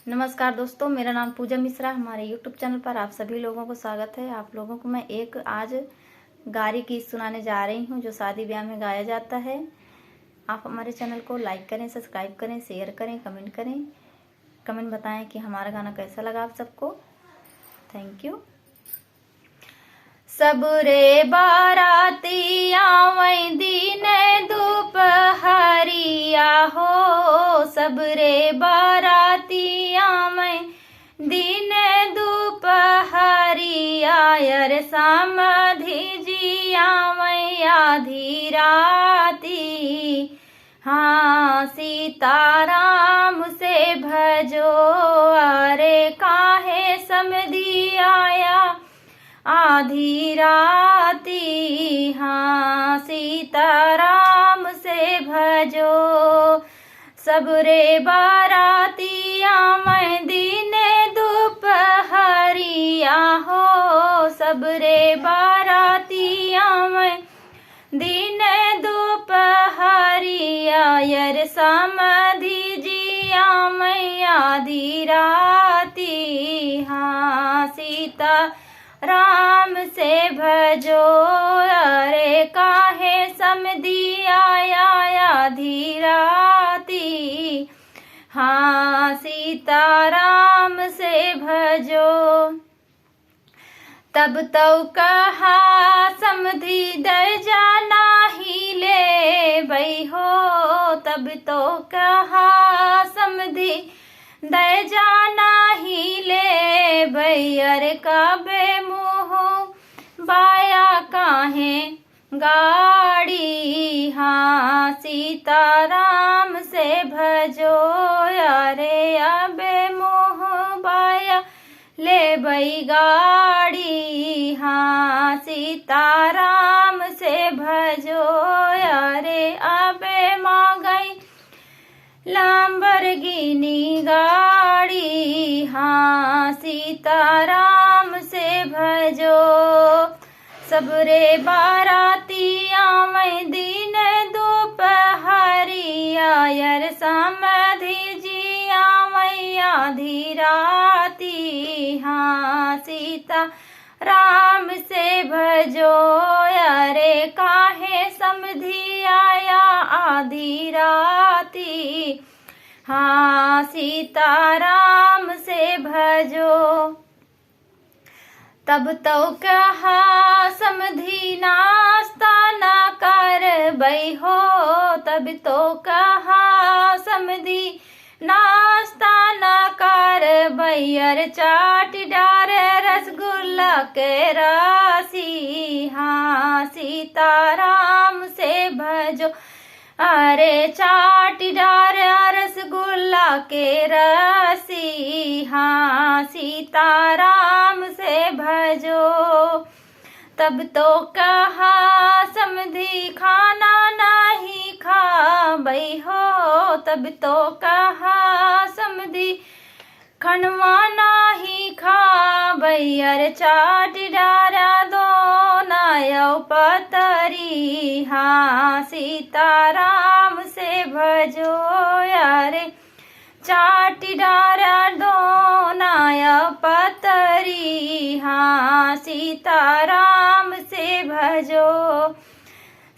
नमस्कार दोस्तों, मेरा नाम पूजा मिश्रा। हमारे YouTube चैनल पर आप सभी लोगों को स्वागत है। आप लोगों को मैं एक आज गारी गीत सुनाने जा रही हूँ जो शादी ब्याह में गाया जाता है। आप हमारे चैनल को लाइक करें, सब्सक्राइब करें, शेयर करें, कमेंट करें। कमेंट बताएं कि हमारा गाना कैसा लगा आप सबको। Thank you. सब रे बाराती आवैं दिन दुपहरिया हो, सब रे बाराती आवैं दिन दुपहरिया, यार समधि जी आवैं आधी राती। हाँ सीताराम से भजो, अरे काहे समधि आया आधी राती। हाँ सीताराम से भजो, सब रे बाराती आवैं दिन दुपहरिया हो, सब रे बाराती आवैं दिन दुपहरिया, यार समधि जी आवैं आधी राती। हाँ सीता राम से भजो, अरे काहे समधि आया आधी राती। हाँ सीताराम से भजो। तब तो कहा समधि दर जाना ही ले बई हो, तब तो कहा समधि दर जाना ही ले बई, अरे काबे मुँह बाया काहे गाड़ी। हाँ सीताराम से भजो, अरे अबे मुँह बाया ले बई गाड़ी। हाँ सीताराम से भजो, अरे अबे माँ गई लैम्बोर्गिनी गाड़ी। हाँ सीताराम से भजो, सब रे बाराती आवैं दिन दुपहरिया, यार समधि जी आवैं आधी राती। हाँ सीता राम से भजो, अरे काहे समधि आया आधी राती। हाँ सीताराम से भजो। तब तो कहा समधि नाश्ता ना कर बई हो, तब तो कहा समधि नाश्ता ना कर बई, अरे चाट डार रसगुल्ला के रासी। हाँ सीताराम से भजो, अरे चाट डार रसगुल्ला के रसी। हाँ सीताराम से भजो। तब तो कहा समधि खाना नहीं खा बई हो, तब तो कहा समधि खनवा नाही खा बई, अरे चाट डारा दो नायौ पतरी। हाँ सीताराम से भजो, अरे चाट डारा दो नायौ पतरी। हाँ सीताराम से भजो,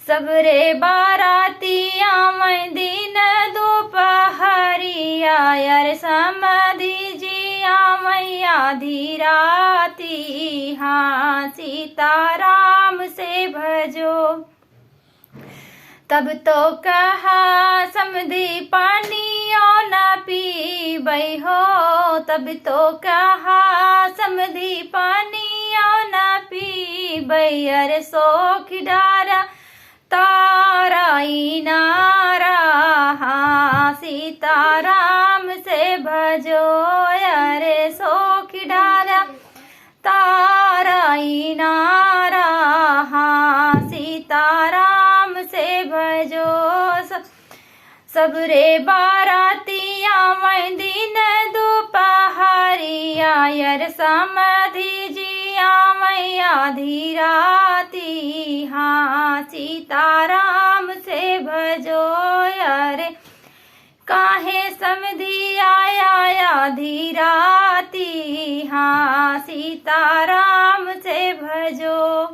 सब रे बाराती आवैं दिन दुपहरिया, यार समधि जी आवैं आधी राती। हाँ सीताराम से भजो। तब तो कहा समधि पानियों न पी बई हो, तब तो कहा समधि पानियों न पी बई, अरे सोख डारा तारा नारा। हाँ सीताराम से भजो, अरे सोख डारा तारा नारा। हाँ सीताराम से भजो, सब रे बाराती आवैं दिन दुपहरिया, यार समधि जी आवैं आधी राती। हाँ सीताराम से भजो, अरे काहे समधी आया आधी राती, हाँ सीताराम से भजो।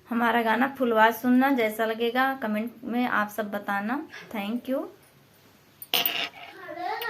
हमारा गाना फुलवार सुनना, जैसा लगेगा कमेंट में आप सब बताना। Thank you.